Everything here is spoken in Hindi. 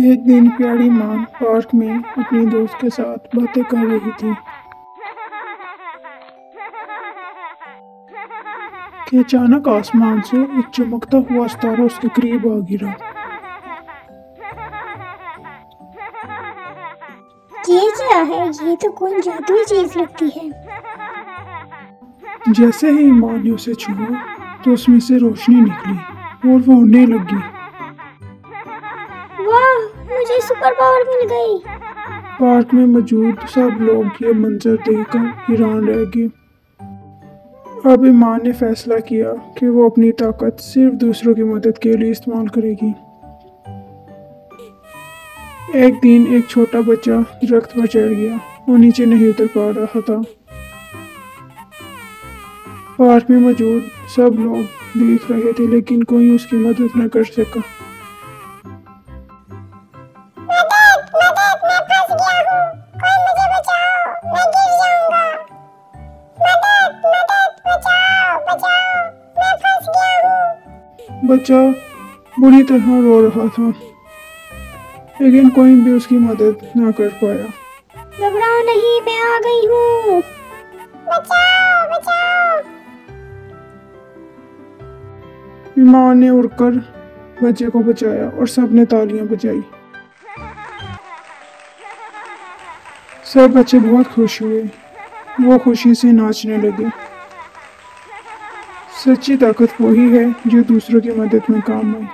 एक दिन प्यारी माँ पार्क में अपनी दोस्त के साथ बातें कर रही थी कि अचानक आसमान से एक चमकता हुआ सितारा उसके करीब आ गिरा। ये क्या है? ये तो कोई जादुई चीज लगती है। जैसे ही माँ ने उसे छुआ तो उसमें से रोशनी निकली और वो उड़ने लगी। वाह, मुझे सुपर पावर मिल गई। पार्क में मौजूद सब लोग ये मंजर देखकर हैरान रह गए। अब माँ ने फैसला किया कि वो अपनी ताकत सिर्फ दूसरों की मदद के लिए इस्तेमाल करेगी। एक दिन एक छोटा बच्चा दरख्त पर चढ़ गया और नीचे नहीं उतर पा रहा था। पार्क में मौजूद सब लोग देख रहे थे लेकिन कोई उसकी मदद न कर सका। मदद, मदद, मैं फंस गया हूँ। कोई मुझे बचाओ, मैं गिर जाऊंगा। मदद, मदद, बचाओ, बचाओ, मैं फंस गया हूँ। बच्चा बुरी तरह रो रहा था लेकिन कोई भी उसकी मदद न कर पाया। घबराओ नहीं, मैं आ गई हूँ। बचाओ, बचाओ। माँ ने उड़कर बच्चे को बचाया और सबने तालियां बजाई। सब बच्चे बहुत खुश हुए, वो खुशी से नाचने लगे। सच्ची ताकत वही है जो दूसरों की मदद में काम आए।